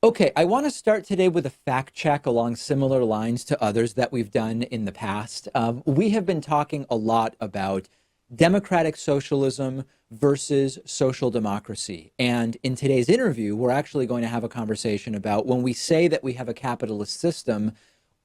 Okay, I want to start today with a fact check along similar lines to others that we've done in the past. We have been talking a lot about democratic socialism versus social democracy. And in today's interview, we're actually going to have a conversation about when we say that we have a capitalist system,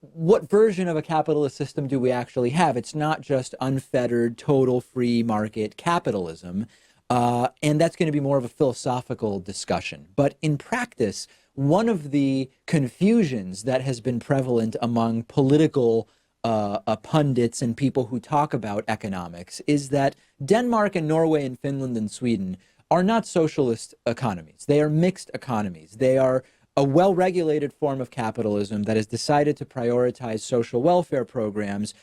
what version of a capitalist system do we actually have? It's not just unfettered, total free market capitalism. And that's going to be more of a philosophical discussion. But in practice, one of the confusions that has been prevalent among political pundits and people who talk about economics is that Denmark and Norway and Finland and Sweden are not socialist economies. They are mixed economies. They are a well-regulated form of capitalism that has decided to prioritize social welfare programs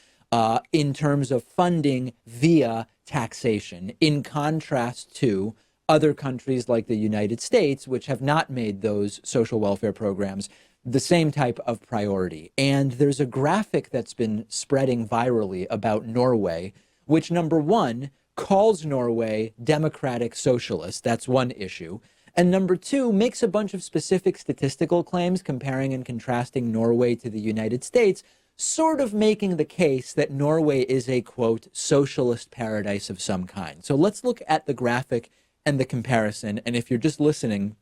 in terms of funding via taxation, in contrast to other countries like the United States, which have not made those social welfare programs the same type of priority. And there's a graphic that's been spreading virally about Norway, which, number one, calls Norway democratic socialist. That's one issue. And number two, makes a bunch of specific statistical claims comparing and contrasting Norway to the United States, sort of making the case that Norway is a, quote, socialist paradise of some kind. So let's look at the graphic and the comparison. And if you're just listening,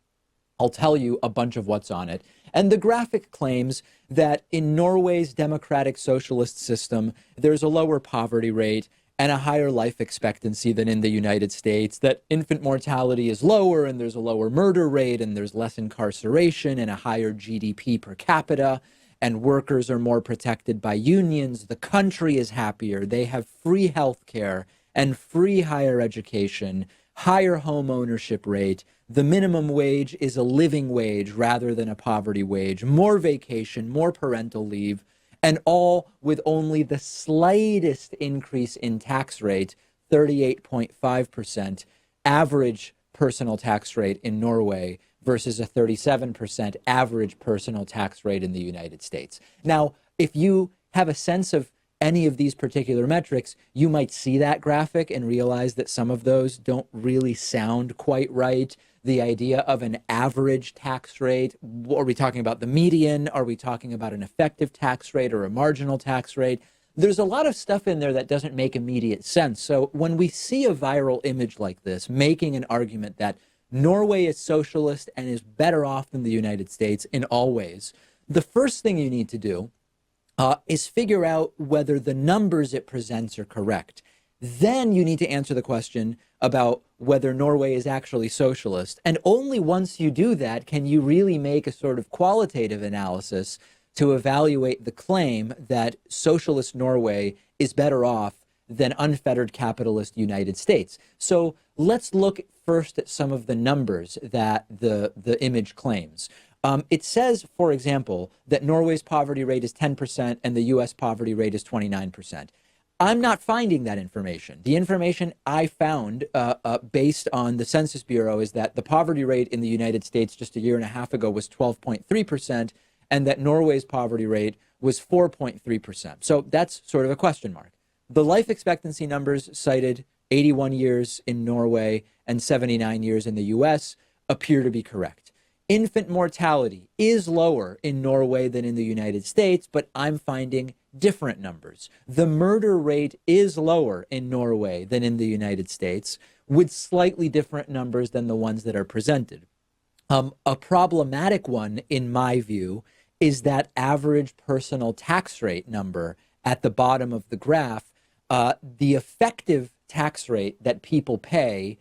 I'll tell you a bunch of what's on it. And the graphic claims that in Norway's democratic socialist system, there's a lower poverty rate and a higher life expectancy than in the United States, that infant mortality is lower and there's a lower murder rate and there's less incarceration and a higher GDP per capita, and workers are more protected by unions. The country is happier. They have free health care and free higher education, higher home ownership rate. The minimum wage is a living wage rather than a poverty wage, more vacation, more parental leave, and all with only the slightest increase in tax rate, 38.5% average personal tax rate in Norway versus a 37% average personal tax rate in the United States. Now, if you have a sense of any of these particular metrics, you might see that graphic and realize that some of those don't really sound quite right. The idea of an average tax rate, are we talking about the median? Are we talking about an effective tax rate or a marginal tax rate? There's a lot of stuff in there that doesn't make immediate sense. So when we see a viral image like this, making an argument that Norway is socialist and is better off than the United States in all ways, the first thing you need to do is figure out whether the numbers it presents are correct. Then you need to answer the question about whether Norway is actually socialist. And only once you do that can you really make a sort of qualitative analysis to evaluate the claim that socialist Norway is better off than unfettered capitalist United States. So let's look first at some of the numbers that the image claims. It says, for example, that Norway's poverty rate is 10% and the US poverty rate is 29%. I'm not finding that information. The information I found based on the Census Bureau is that the poverty rate in the United States just a year and a half ago was 12.3%, and that Norway's poverty rate was 4.3%. So that's sort of a question mark. The life expectancy numbers cited, 81 years in Norway and 79 years in the US, appear to be correct. Infant mortality is lower in Norway than in the United States, but I'm finding different numbers. The murder rate is lower in Norway than in the United States, with slightly different numbers than the ones that are presented. A problematic one, in my view, is that average personal tax rate number at the bottom of the graph. The effective tax rate that people pay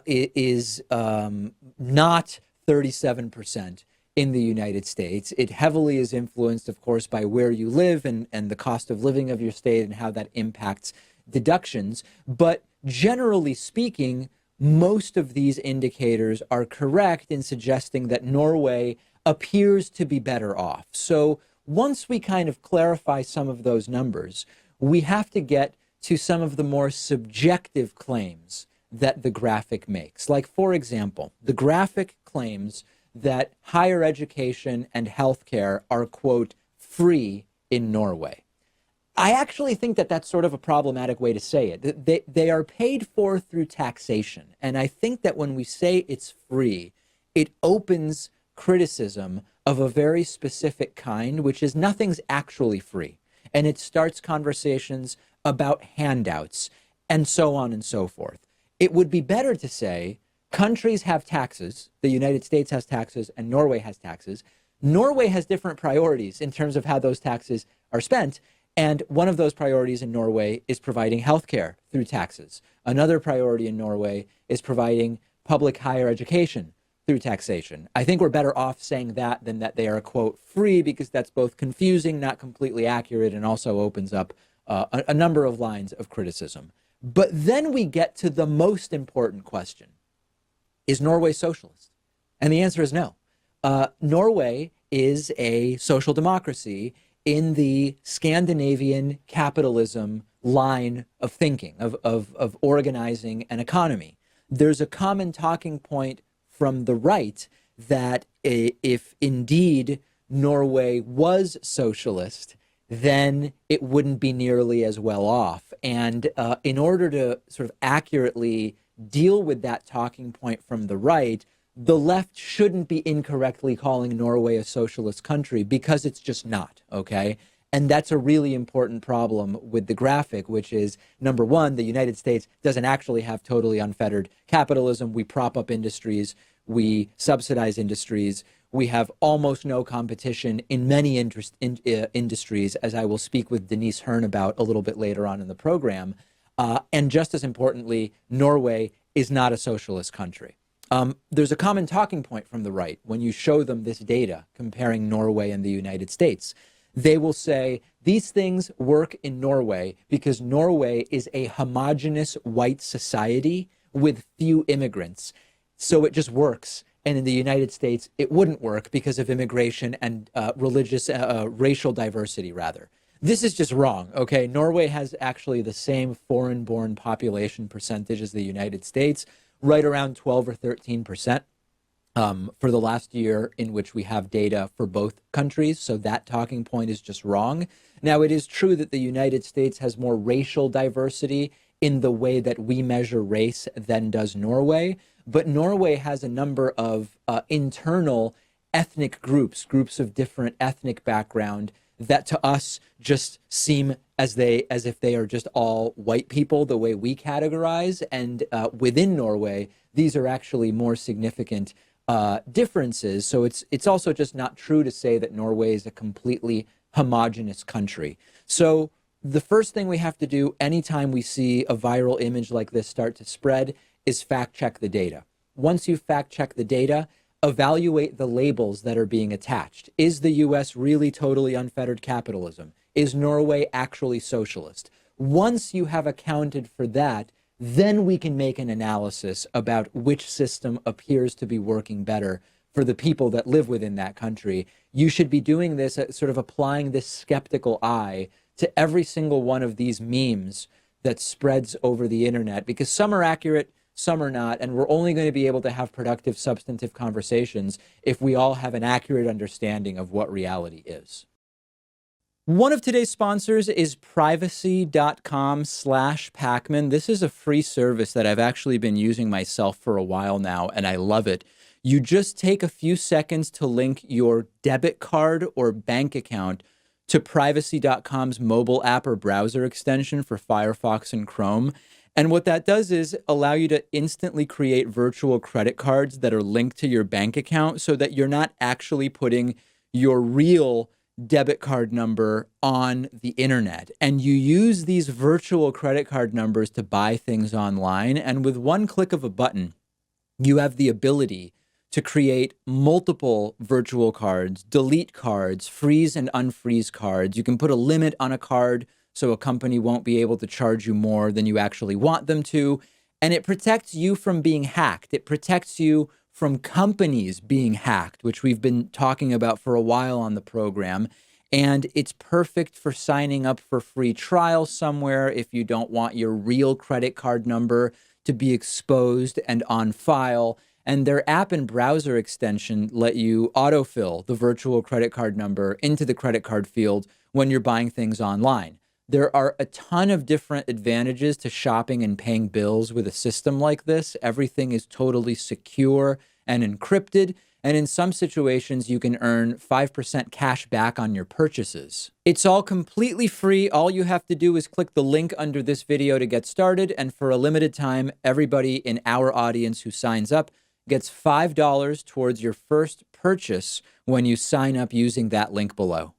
is not 37% in the United States. It heavily is influenced, of course, by where you live and the cost of living of your state and how that impacts deductions. But generally speaking, most of these indicators are correct in suggesting that Norway appears to be better off. So once we kind of clarify some of those numbers, we have to get to some of the more subjective claims that the graphic makes. Like, for example, the graphic claims that higher education and healthcare are, quote, free in Norway. I actually think that that's sort of a problematic way to say it. They are paid for through taxation. And I think that when we say it's free, it opens criticism of a very specific kind, which is nothing's actually free. And it starts conversations about handouts and so on and so forth. It would be better to say countries have taxes. The United States has taxes and Norway has taxes. Norway has different priorities in terms of how those taxes are spent. And one of those priorities in Norway is providing healthcare through taxes. Another priority in Norway is providing public higher education through taxation. I think we're better off saying that than that they are, quote, free, because that's both confusing, not completely accurate, and also opens up a number of lines of criticism. But then we get to the most important question. Is Norway socialist? And the answer is no. Norway is a social democracy in the Scandinavian capitalism line of thinking, of organizing an economy. There's a common talking point from the right that if indeed Norway was socialist, then it wouldn't be nearly as well off. And in order to sort of accurately deal with that talking point from the right, the left shouldn't be incorrectly calling Norway a socialist country, because it's just not, okay? And that's a really important problem with the graphic, which is, number one, the United States doesn't actually have totally unfettered capitalism. We prop up industries. We subsidize industries. We have almost no competition in many industries, as I will speak with Denise Hearn about a little bit later on in the program. And just as importantly, Norway is not a socialist country. There's a common talking point from the right when you show them this data comparing Norway and the United States. They will say these things work in Norway because Norway is a homogenous white society with few immigrants. So it just works. And in the United States, it wouldn't work because of immigration and racial diversity, rather. This is just wrong, okay? Norway has actually the same foreign-born population percentage as the United States, right around 12 or 13% for the last year in which we have data for both countries. So that talking point is just wrong. Now, it is true that the United States has more racial diversity in the way that we measure race than does Norway. But Norway has a number of internal ethnic groups of different ethnic background that to us just seem as if they are just all white people, the way we categorize. And within Norway, these are actually more significant differences. So it's also just not true to say that Norway is a completely homogenous country. So the first thing we have to do anytime we see a viral image like this start to spread is fact check the data. Once you fact check the data, evaluate the labels that are being attached. Is the US really totally unfettered capitalism? Is Norway actually socialist? Once you have accounted for that, then we can make an analysis about which system appears to be working better for the people that live within that country. You should be doing this, sort of applying this skeptical eye to every single one of these memes that spreads over the internet, because some are accurate, some are not, and we're only going to be able to have productive, substantive conversations if we all have an accurate understanding of what reality is. One of today's sponsors is privacy.com/Pakman. This is a free service that I've actually been using myself for a while now, and I love it. You just take a few seconds to link your debit card or bank account to privacy.com's mobile app or browser extension for Firefox and Chrome. And what that does is allow you to instantly create virtual credit cards that are linked to your bank account so that you're not actually putting your real debit card number on the internet. And you use these virtual credit card numbers to buy things online. And with one click of a button, you have the ability to create multiple virtual cards, delete cards, freeze and unfreeze cards. You can put a limit on a card so a company won't be able to charge you more than you actually want them to. And it protects you from being hacked. It protects you from companies being hacked, which we've been talking about for a while on the program. And it's perfect for signing up for free trials somewhere if you don't want your real credit card number to be exposed and on file. And their app and browser extension let you autofill the virtual credit card number into the credit card field when you're buying things online. There are a ton of different advantages to shopping and paying bills with a system like this. Everything is totally secure and encrypted. and in some situations, you can earn 5% cash back on your purchases. It's all completely free. All you have to do is click the link under this video to get started, and for a limited time, everybody in our audience who signs up gets $5 towards your first purchase when you sign up using that link below.